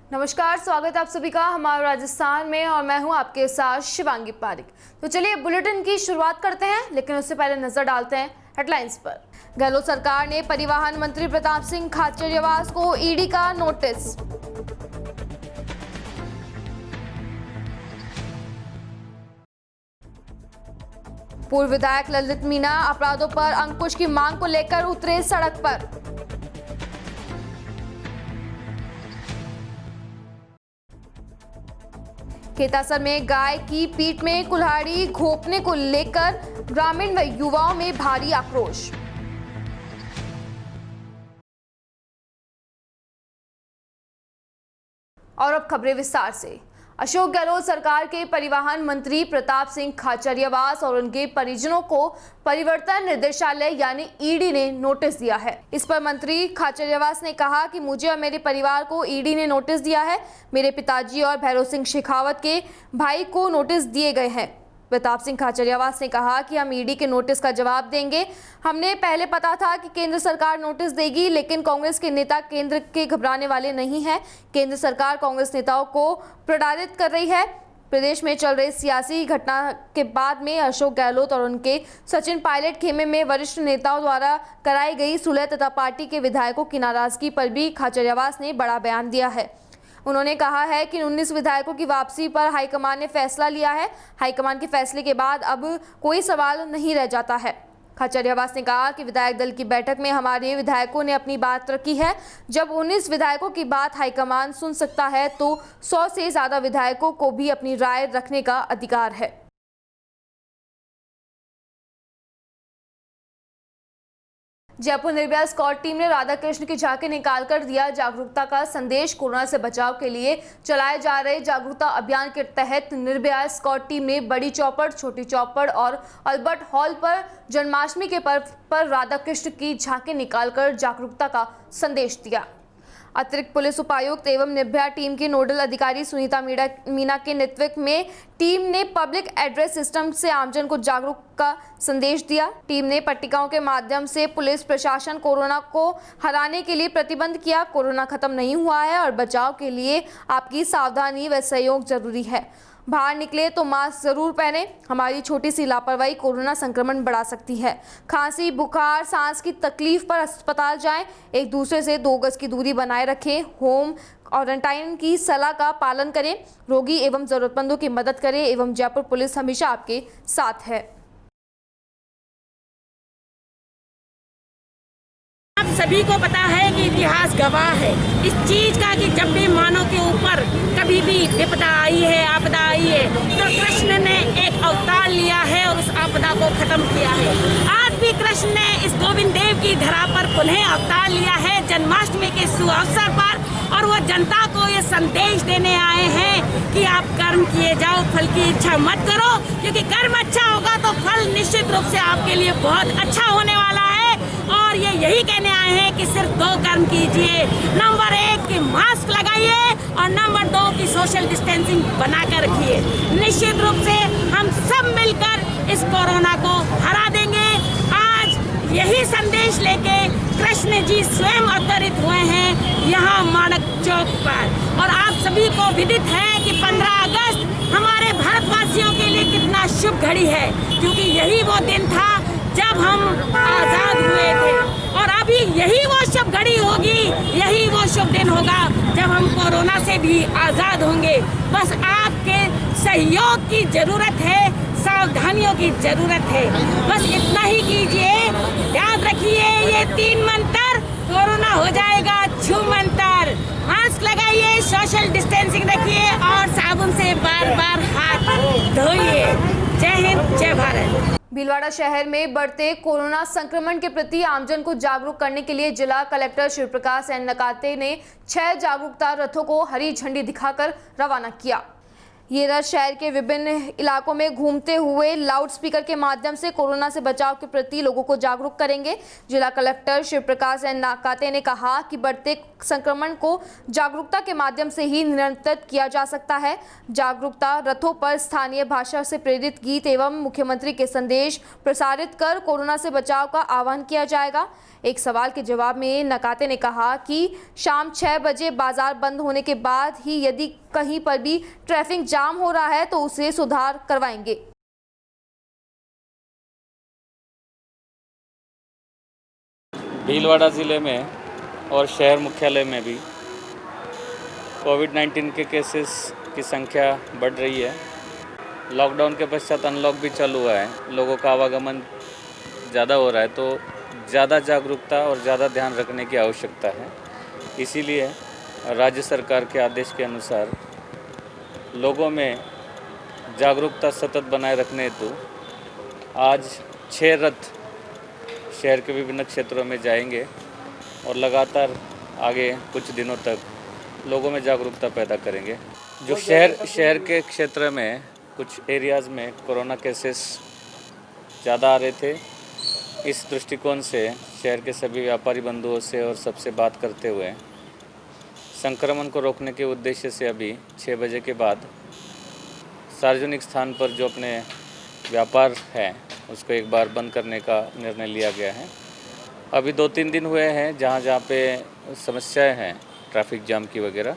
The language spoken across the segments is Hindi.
नमस्कार, स्वागत है आप सभी का हमारे राजस्थान में और मैं हूं आपके साथ शिवांगी पारिक। तो चलिए बुलेटिन की शुरुआत करते हैं, लेकिन उससे पहले नजर डालते हैं हेडलाइंस पर। गहलोत सरकार ने परिवहन मंत्री प्रताप सिंह खाचरियावास को ईडी का नोटिस। पूर्व विधायक ललित मीणा अपराधों पर अंकुश की मांग को लेकर उतरे सड़क पर। केतासर में गाय की पीठ में कुल्हाड़ी घोंपने को लेकर ग्रामीण व युवाओं में भारी आक्रोश। और अब खबरें विस्तार से। अशोक गहलोत सरकार के परिवहन मंत्री प्रताप सिंह खाचरियावास और उनके परिजनों को परिवर्तन निदेशालय यानी ईडी ने नोटिस दिया है। इस पर मंत्री खाचरियावास ने कहा कि मुझे और मेरे परिवार को ईडी ने नोटिस दिया है। मेरे पिताजी और भैरव सिंह शेखावत के भाई को नोटिस दिए गए हैं। प्रताप सिंह खाचरियावास ने कहा कि हम ईडी के नोटिस का जवाब देंगे। हमने पहले पता था कि केंद्र सरकार नोटिस देगी, लेकिन कांग्रेस के नेता केंद्र के घबराने वाले नहीं हैं। केंद्र सरकार कांग्रेस नेताओं को प्रताड़ित कर रही है। प्रदेश में चल रही सियासी घटना के बाद में अशोक गहलोत और उनके सचिन पायलट खेमे में वरिष्ठ नेताओं द्वारा कराई गई सुलह तथा पार्टी के विधायकों की नाराजगी पर भी खाचरियावास ने बड़ा बयान दिया है। उन्होंने कहा है कि 19 विधायकों की वापसी पर हाईकमान ने फैसला लिया है। हाईकमान के फैसले के बाद अब कोई सवाल नहीं रह जाता है। खाचरियावास ने कहा कि विधायक दल की बैठक में हमारे विधायकों ने अपनी बात रखी है। जब 19 विधायकों की बात हाईकमान सुन सकता है तो 100 से ज्यादा विधायकों को भी अपनी राय रखने का अधिकार है। जयपुर निर्भया स्क्वाड टीम ने राधा कृष्ण की झांकी निकालकर दिया जागरूकता का संदेश। कोरोना से बचाव के लिए चलाए जा रहे जागरूकता अभियान के तहत निर्भया स्क्वाड टीम ने बड़ी चौपड़, छोटी चौपड़ और अल्बर्ट हॉल पर जन्माष्टमी के पर्व पर राधा कृष्ण की झांकी निकालकर जागरूकता का संदेश दिया। अतिरिक्त पुलिस उपायुक्त एवं निर्भया टीम की नोडल अधिकारी सुनीता मीणा के नेतृत्व में टीम ने पब्लिक एड्रेस सिस्टम से आमजन को जागरूक का संदेश दिया। टीम ने पट्टिकाओं के माध्यम से पुलिस प्रशासन कोरोना को हराने के लिए प्रतिबंध किया। कोरोना खत्म नहीं हुआ है और बचाव के लिए आपकी सावधानी व सहयोग जरूरी है। बाहर निकले तो मास्क जरूर पहने। हमारी छोटी सी लापरवाही कोरोना संक्रमण बढ़ा सकती है। खांसी, बुखार, सांस की तकलीफ पर अस्पताल जाएं। एक दूसरे से 2 गज की दूरी बनाए रखें। होम क्वारंटाइन की सलाह का पालन करें। रोगी एवं जरूरतमंदों की मदद करें एवं जयपुर पुलिस हमेशा आपके साथ है। आप सभी को पता है कि इतिहास गवाह है इस चीज का कि जब भी मानव के ऊपर कभी भी विपदा आई है, आपदा आई है, तो कृष्ण ने एक अवतार लिया है और उस आपदा को खत्म किया है। आज भी कृष्ण ने इस गोविंद देव की धरा पर पुनः अवतार लिया है जन्माष्टमी के सुअवसर पर, और वो जनता को ये संदेश देने आए हैं कि आप कर्म किए जाओ, फल की इच्छा मत करो, क्योंकि कर्म अच्छा होगा तो फल निश्चित रूप से आपके लिए बहुत अच्छा होने वाला है। और ये यही कहने आए हैं कि सिर्फ 2 कर्म कीजिए। नंबर 1 कि मास्क लगाइए और नंबर 2 की सोशल डिस्टेंसिंग बना कर रखिए। निश्चित रूप से हम सब मिलकर इस कोरोना को हरा देंगे। आज यही संदेश लेके कृष्ण जी स्वयं अवतरित हुए हैं यहाँ माणक चौक पर। और आप सभी को विदित है कि 15 अगस्त हमारे भारतवासियों के लिए कितना शुभ घड़ी है, क्योंकि यही वो दिन था जब हम आजाद हुए थे। और अभी यही वो शुभ घड़ी होगी, यही वो शुभ दिन होगा जब हम कोरोना से भी आजाद होंगे। बस आपके सहयोग की जरूरत है, सावधानियों की जरूरत है। बस इतना ही कीजिए। याद रखिए ये 3 मंत्र, कोरोना हो जाएगा छू मंत्र। मास्क लगाइए, सोशल डिस्टेंसिंग रखिए और साबुन से बार बार हाथ धोइए। जय हिंद, जय भारत। भीलवाड़ा शहर में बढ़ते कोरोना संक्रमण के प्रति आमजन को जागरूक करने के लिए जिला कलेक्टर शिवप्रकाश एन नकाते ने 6 जागरूकता रथों को हरी झंडी दिखाकर रवाना किया। ये रथ शहर के विभिन्न इलाकों में घूमते हुए लाउड स्पीकर के माध्यम से कोरोना से बचाव के प्रति लोगों को जागरूक करेंगे। जिला कलेक्टर शिव प्रकाश नाकाते ने कहा कि बढ़ते संक्रमण को जागरूकता के माध्यम से ही नियंत्रित किया जा सकता है। जागरूकता रथों पर स्थानीय भाषा से प्रेरित गीत एवं मुख्यमंत्री के संदेश प्रसारित कर कोरोना से बचाव का आह्वान किया जाएगा। एक सवाल के जवाब में नकाते ने कहा कि शाम 6 बजे बाजार बंद होने के बाद ही यदि कहीं पर भी ट्रैफिक जाम हो रहा है तो उसे सुधार करवाएंगे। भीलवाड़ा ज़िले में और शहर मुख्यालय में भी कोविड-19 के केसेस की संख्या बढ़ रही है। लॉकडाउन के पश्चात अनलॉक भी चालू हुआ है, लोगों का आवागमन ज़्यादा हो रहा है, तो ज़्यादा जागरूकता और ज़्यादा ध्यान रखने की आवश्यकता है। इसीलिए राज्य सरकार के आदेश के अनुसार लोगों में जागरूकता सतत बनाए रखने हेतु आज 6 रथ शहर के विभिन्न क्षेत्रों में जाएंगे और लगातार आगे कुछ दिनों तक लोगों में जागरूकता पैदा करेंगे। जो शहर के क्षेत्र में कुछ एरियाज़ में कोरोना केसेस ज़्यादा आ रहे थे, इस दृष्टिकोण से शहर के सभी व्यापारी बंधुओं से और सबसे बात करते हुए संक्रमण को रोकने के उद्देश्य से अभी 6 बजे के बाद सार्वजनिक स्थान पर जो अपने व्यापार है उसको एक बार बंद करने का निर्णय लिया गया है। अभी 2-3 दिन हुए हैं जहाँ पे समस्याएं हैं ट्रैफिक जाम की वगैरह,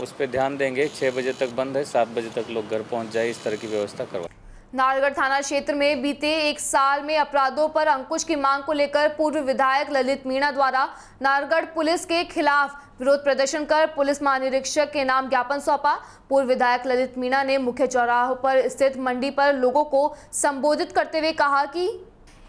उस पर ध्यान देंगे। 6 बजे तक बंद है, 7 बजे तक लोग घर पहुँच जाए, इस तरह की व्यवस्था करवाएं। नारगढ़ थाना क्षेत्र में बीते 1 साल में अपराधों पर अंकुश की मांग को लेकर पूर्व विधायक ललित मीणा द्वारा नारगढ़ पुलिस के खिलाफ विरोध प्रदर्शन कर पुलिस महानिरीक्षक के नाम ज्ञापन सौंपा। पूर्व विधायक ललित मीणा ने मुख्य चौराहों पर स्थित मंडी पर लोगों को संबोधित करते हुए कहा कि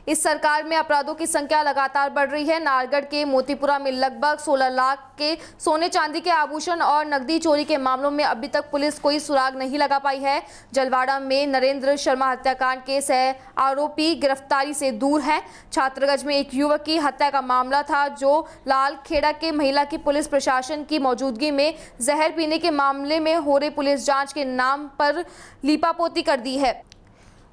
इस सरकार में अपराधों की संख्या लगातार बढ़ रही है। नारगढ़ के मोतीपुरा में लगभग 16 लाख के सोने चांदी के आभूषण और नकदी चोरी के मामलों में अभी तक पुलिस कोई सुराग नहीं लगा पाई है। जलवाड़ा में नरेंद्र शर्मा हत्याकांड के सह आरोपी गिरफ्तारी से दूर हैं। छात्रगंज में एक युवक की हत्या का मामला था जो लाल खेड़ा के महिला की पुलिस प्रशासन की मौजूदगी में जहर पीने के मामले में हो रही पुलिस जाँच के नाम पर लीपापोती कर दी है।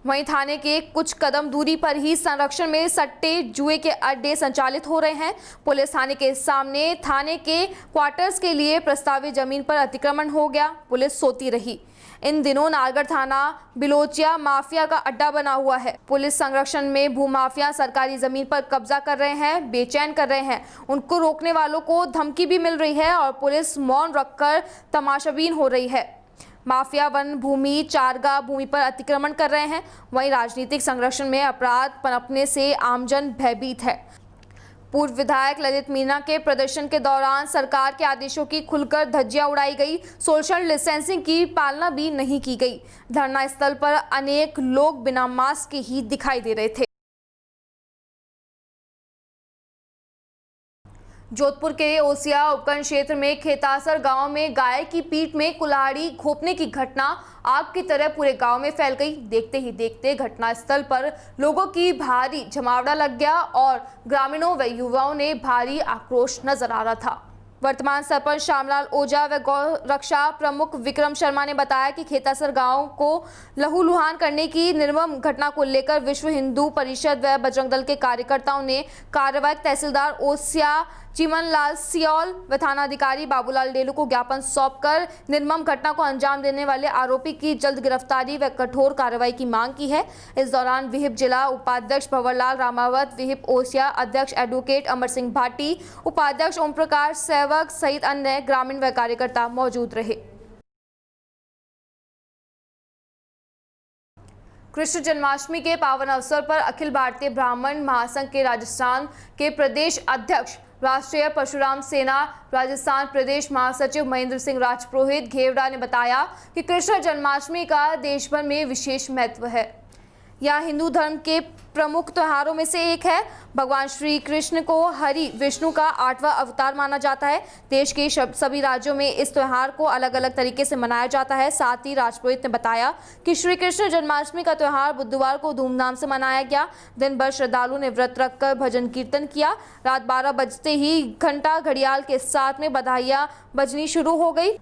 वहीं थाने के कुछ कदम दूरी पर ही संरक्षण में सट्टे जुए के अड्डे संचालित हो रहे हैं। पुलिस थाने के सामने थाने के क्वार्टर्स के लिए प्रस्तावित जमीन पर अतिक्रमण हो गया, पुलिस सोती रही। इन दिनों नारगढ़ थाना बिलोचिया माफिया का अड्डा बना हुआ है। पुलिस संरक्षण में भूमाफिया सरकारी जमीन पर कब्जा कर रहे हैं, बेचैन कर रहे हैं। उनको रोकने वालों को धमकी भी मिल रही है और पुलिस मौन रखकर तमाशाबीन हो रही है। माफिया वन भूमि, चारगा भूमि पर अतिक्रमण कर रहे हैं। वहीं राजनीतिक संरक्षण में अपराध पनपने से आमजन भयभीत है। पूर्व विधायक ललित मीणा के प्रदर्शन के दौरान सरकार के आदेशों की खुलकर धज्जियां उड़ाई गई, सोशल डिस्टेंसिंग की पालना भी नहीं की गई। धरना स्थल पर अनेक लोग बिना मास्क के ही दिखाई दे रहे थे। जोधपुर के ओसिया उपखंड क्षेत्र में खेतासर गांव में गाय की पीठ में कुल्हाड़ी घोंपने की घटना आग की तरह पूरे गांव में फैल गई। देखते ही देखते घटनास्थल पर लोगों की भारी जमावड़ा लग गया और ग्रामीणों व युवाओं ने भारी आक्रोश नजर आ रहा था। वर्तमान सरपंच श्यामलाल ओझा व गौ रक्षा प्रमुख विक्रम शर्मा ने बताया कि खेतासर गांव को लहूलुहान करने की निर्मम घटना को लेकर विश्व हिंदू परिषद व बजरंग दल के कार्यकर्ताओं ने कार्यवाहक तहसीलदार ओसिया चिमनलाल सियोल व थानाधिकारी बाबूलाल डेलू को ज्ञापन सौंपकर निर्मम घटना को अंजाम देने वाले आरोपी की जल्द गिरफ्तारी व कठोर कार्रवाई की मांग की है। इस दौरान विहिप जिला उपाध्यक्ष भंवरलाल रामावत, विहिप ओसिया अध्यक्ष एडवोकेट अमर सिंह भाटी, उपाध्यक्ष ओम प्रकाश सेवक सहित अन्य ग्रामीण व कार्यकर्ता मौजूद रहे। कृष्ण जन्माष्टमी के पावन अवसर पर अखिल भारतीय ब्राह्मण महासंघ के राजस्थान के प्रदेश अध्यक्ष राष्ट्रीय परशुराम सेना राजस्थान प्रदेश महासचिव महेंद्र सिंह राजपुरोहित घेवड़ा ने बताया कि कृष्ण जन्माष्टमी का देश भर में विशेष महत्व है। यह हिंदू धर्म के प्रमुख त्योहारों में से एक है। भगवान श्री कृष्ण को हरि विष्णु का 8वां अवतार माना जाता है। देश के सभी राज्यों में इस त्योहार को अलग अलग तरीके से मनाया जाता है। साथ ही राजपुरोहित ने बताया कि श्री कृष्ण जन्माष्टमी का त्योहार बुधवार को धूमधाम से मनाया गया। दिन भर श्रद्धालुओं ने व्रत रखकर भजन कीर्तन किया। रात 12 बजते ही घंटा घड़ियाल के साथ में बधाइयाँ बजनी शुरू हो गई।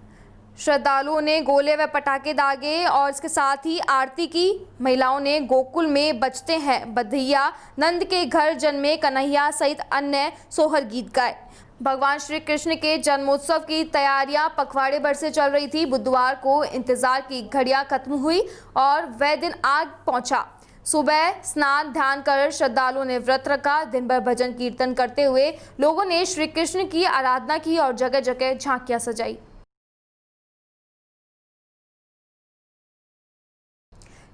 श्रद्धालुओं ने गोले व पटाखे दागे और इसके साथ ही आरती की। महिलाओं ने गोकुल में बजते हैं बधैया, नंद के घर जन्मे कन्हैया सहित अन्य सोहर गीत गाए। भगवान श्री कृष्ण के जन्मोत्सव की तैयारियां पखवाड़े भर से चल रही थी। बुधवार को इंतजार की घड़ियां खत्म हुई और वह दिन आ पहुंचा। सुबह स्नान ध्यान कर श्रद्धालुओं ने व्रत रखा। दिन भर भजन कीर्तन करते हुए लोगों ने श्री कृष्ण की आराधना की और जगह जगह झांकियां सजाई।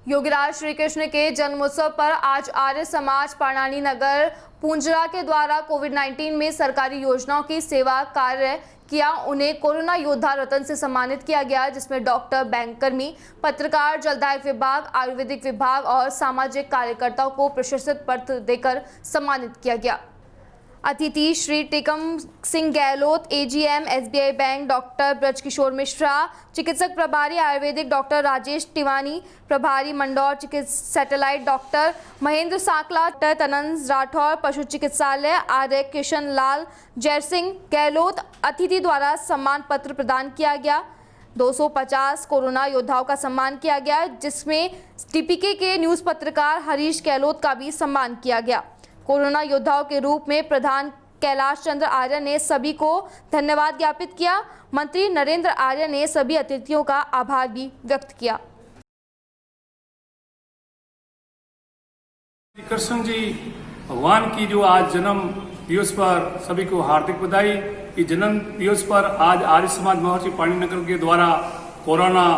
योगीराज श्री कृष्ण के जन्मोत्सव पर आज आर्य समाज पाणानी नगर पूंजरा के द्वारा कोविड-19 में सरकारी योजनाओं की सेवा कार्य किया। उन्हें कोरोना योद्धा रत्न से सम्मानित किया गया, जिसमें डॉक्टर, बैंककर्मी, पत्रकार, जलदाय विभाग, आयुर्वेदिक विभाग और सामाजिक कार्यकर्ताओं को प्रशस्ति पत्र देकर सम्मानित किया गया। अतिथि Shri Tikam Singh Gahlot, AGM, SBI bank, doctor Brajkishore Mishra, चिकित्सक प्रभारी आयुर्वेदिक डॉक्टर राजेश टिवानी, प्रभारी मंडौर चिकित्सा satellite doctor Mahendra Sakla, doctor Tananj Rathore, पशु चिकित्सालय आर्य किशन लाल जयसिंह गहलोत अतिथि द्वारा सम्मान पत्र प्रदान किया गया। 250 कोरोना योद्धाओं का सम्मान किया गया, जिसमें टीपीके के न्यूज़ पत्रकार हरीश गहलोत का भी सम्मान किया गया। कोरोना योद्धाओं के रूप में प्रधान कैलाश चंद्र आर्य ने सभी को धन्यवाद ज्ञापित किया। मंत्री नरेंद्र आर्य ने सभी अतिथियों का आभार भी व्यक्त किया। कृष्ण जी भगवान की जो आज जन्म दिवस पर सभी को हार्दिक बधाई। इस जन्म दिवस पर आज आर्य समाज महर्षि पाणिनि नगर के द्वारा कोरोना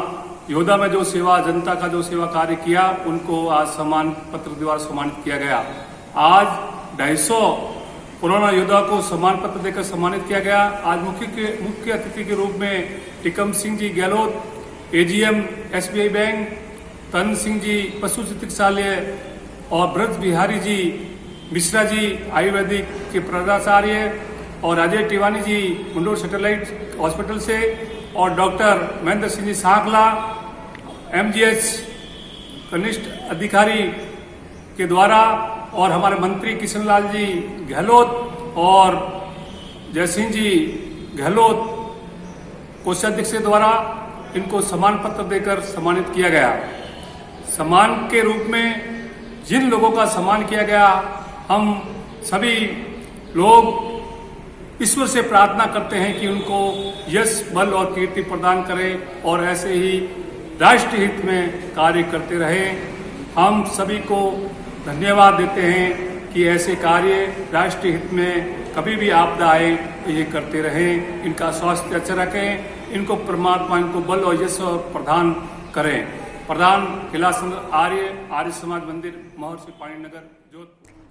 योद्धा में जो सेवा, जनता का जो सेवा कार्य किया, उनको आज सम्मान पत्र द्वारा सम्मानित किया गया। आज 250 कोरोना योद्धा को सम्मान पत्र देकर सम्मानित किया गया। आज मुख्य अतिथि के रूप में Tikam Singh ji Gehlot, AGM, SBI bank, तन सिंह जी पशु चिकित्सालय और ब्रज बिहारी जी मिश्रा जी आयुर्वेदिक के प्राचार्य और राजेश टिवानी जी मंडोर सैटेलाइट हॉस्पिटल से और डॉक्टर महेंद्र सिंह जी साकला एमजीएच कनिष्ठ अधिकारी के द्वारा और हमारे मंत्री किशनलाल जी गहलोत और जयसिंह जी गहलोत कोषाध्यक्ष के द्वारा इनको सम्मान पत्र देकर सम्मानित किया गया। सम्मान के रूप में जिन लोगों का सम्मान किया गया, हम सभी लोग ईश्वर से प्रार्थना करते हैं कि उनको यश, बल और कीर्ति प्रदान करें और ऐसे ही राष्ट्र हित में कार्य करते रहें। हम सभी को धन्यवाद देते हैं कि ऐसे कार्य राष्ट्र हित में कभी भी आपदा आए तो ये करते रहें। इनका स्वास्थ्य अच्छा रखें, इनको परमात्मा इनको बल और यश प्रदान करें। प्रधान कैलाश चंद्र आर्य समाज मंदिर महर्षि पाणिनि नगर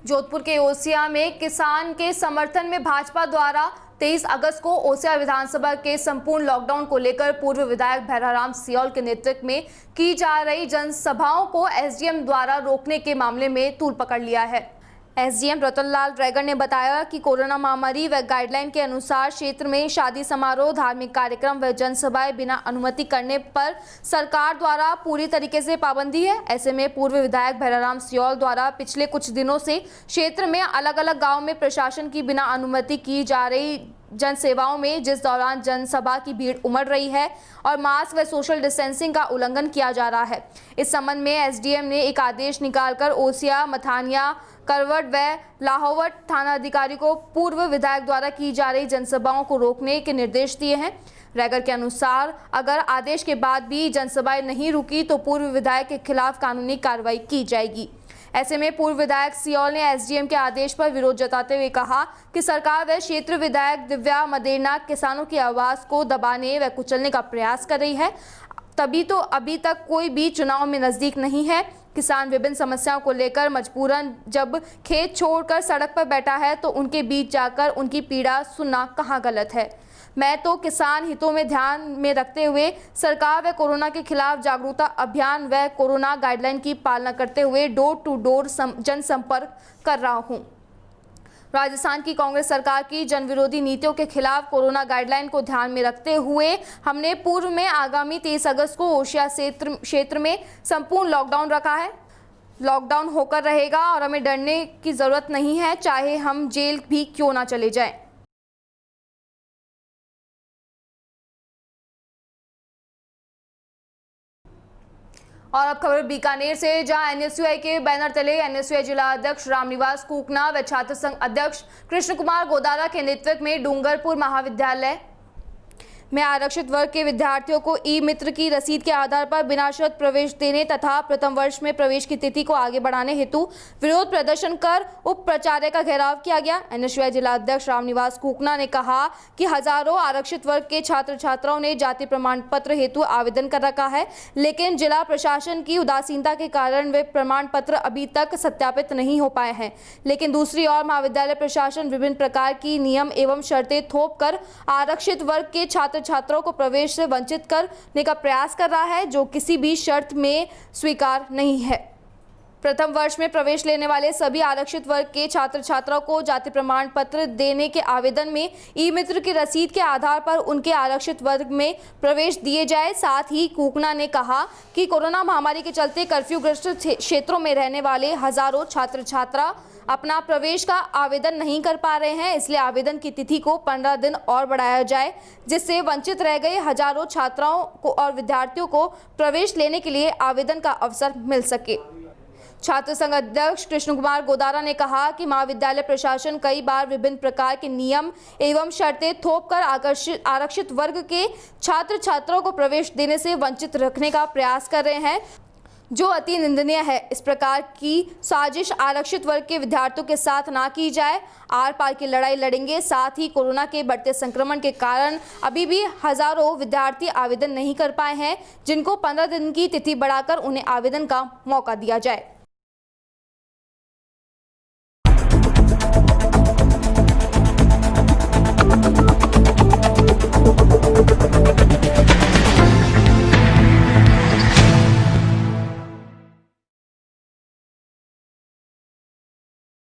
जोधपुर के ओसिया में किसान के समर्थन में भाजपा द्वारा 23 अगस्त को ओसिया विधानसभा के संपूर्ण लॉकडाउन को लेकर पूर्व विधायक भैराराम सियोल के नेतृत्व में की जा रही जनसभाओं को एसडीएम द्वारा रोकने के मामले में तूल पकड़ लिया है। एसडीएम रतनलाल ड्रैगर ने बताया कि कोरोना महामारी व गाइडलाइन के अनुसार क्षेत्र में शादी समारोह, धार्मिक कार्यक्रम व जनसभाएं बिना अनुमति करने पर सरकार द्वारा पूरी तरीके से पाबंदी है। ऐसे में पूर्व विधायक भैराराम सियोल द्वारा पिछले कुछ दिनों से क्षेत्र में अलग अलग गाँव में प्रशासन की बिना अनुमति की जा रही जन सेवाओं में, जिस दौरान जनसभा की भीड़ उमड़ रही है और मास्क व सोशल डिस्टेंसिंग का उल्लंघन किया जा रहा है। इस संबंध में एसडीएम ने एक आदेश निकालकर ओसिया, मथानिया, करवट व लाहौवट थाना अधिकारी को पूर्व विधायक द्वारा की जा रही जनसभाओं को रोकने के निर्देश दिए हैं। रैगर के अनुसार अगर आदेश के बाद भी जनसभाएं नहीं रुकी तो पूर्व विधायक के खिलाफ कानूनी कार्रवाई की जाएगी। ऐसे में पूर्व विधायक सियोल ने एसडीएम के आदेश पर विरोध जताते हुए कहा कि सरकार व क्षेत्र विधायक दिव्या मदेरना किसानों की आवाज को दबाने व कुचलने का प्रयास कर रही है। तभी तो अभी तक कोई भी चुनाव में नजदीक नहीं है। किसान विभिन्न समस्याओं को लेकर मजबूरन जब खेत छोड़कर सड़क पर बैठा है तो उनके बीच जाकर उनकी पीड़ा सुनना कहाँ गलत है। मैं तो किसान हितों में ध्यान में रखते हुए सरकार व कोरोना के खिलाफ जागरूकता अभियान व कोरोना गाइडलाइन की पालना करते हुए डोर टू डोर जनसंपर्क कर रहा हूं। राजस्थान की कांग्रेस सरकार की जनविरोधी नीतियों के खिलाफ कोरोना गाइडलाइन को ध्यान में रखते हुए हमने पूर्व में आगामी 23 अगस्त को ओसिया क्षेत्र में संपूर्ण लॉकडाउन रखा है। लॉकडाउन होकर रहेगा और हमें डरने की जरूरत नहीं है, चाहे हम जेल भी क्यों ना चले जाएं। और अब खबर बीकानेर से, जहां एनएसयूआई के बैनर तले एनएसयूआई जिला अध्यक्ष रामनिवास कूकना व छात्र संघ अध्यक्ष कृष्ण कुमार गोदारा के नेतृत्व में डूंगरपुर महाविद्यालय में आरक्षित वर्ग के विद्यार्थियों को ई मित्र की रसीद के आधार पर बिना शर्त प्रवेश देने तथा प्रथम वर्ष में प्रवेश की तिथि को आगे बढ़ाने हेतु विरोध प्रदर्शन कर उप प्राचार्य का घेराव किया गया। एनएसयूआई जिला अध्यक्ष रामनिवास कूकना ने कहा कि हजारों आरक्षित वर्ग के छात्र छात्राओं ने जाति प्रमाण पत्र हेतु आवेदन कर रखा है, लेकिन जिला प्रशासन की उदासीनता के कारण वे प्रमाण पत्र अभी तक सत्यापित नहीं हो पाए हैं। लेकिन दूसरी ओर महाविद्यालय प्रशासन विभिन्न प्रकार की नियम एवं शर्तें थोप कर आरक्षित वर्ग के छात्रों को प्रवेश से वंचित करने का प्रयास कर रहा है, जो किसी भी शर्त में स्वीकार नहीं है। प्रथम वर्ष में प्रवेश लेने वाले सभी आरक्षित वर्ग के छात्र छात्राओं को जाति प्रमाण पत्र देने के आवेदन में ई मित्र की रसीद के आधार पर उनके आरक्षित वर्ग में प्रवेश दिए जाए। साथ ही कूकना ने कहा कि कोरोना महामारी के चलते कर्फ्यूग्रस्त क्षेत्रों में रहने वाले हजारों छात्र छात्रा अपना प्रवेश का आवेदन नहीं कर पा रहे हैं, इसलिए आवेदन की तिथि को 15 दिन और बढ़ाया जाए, जिससे वंचित रह गए हजारों छात्राओं को और विद्यार्थियों को प्रवेश लेने के लिए आवेदन का अवसर मिल सके। छात्र संघ अध्यक्ष कृष्ण कुमार गोदारा ने कहा कि महाविद्यालय प्रशासन कई बार विभिन्न प्रकार के नियम एवं शर्तें थोप कर आरक्षित वर्ग के छात्र छात्राओं को प्रवेश देने से वंचित रखने का प्रयास कर रहे हैं, जो अति निंदनीय है। इस प्रकार की साजिश आरक्षित वर्ग के विद्यार्थियों के साथ ना की जाए। आर पार की लड़ाई लड़ेंगे। साथ ही कोरोना के बढ़ते संक्रमण के कारण अभी भी हजारों विद्यार्थी आवेदन नहीं कर पाए हैं, जिनको 15 दिन की तिथि बढ़ाकर उन्हें आवेदन का मौका दिया जाए।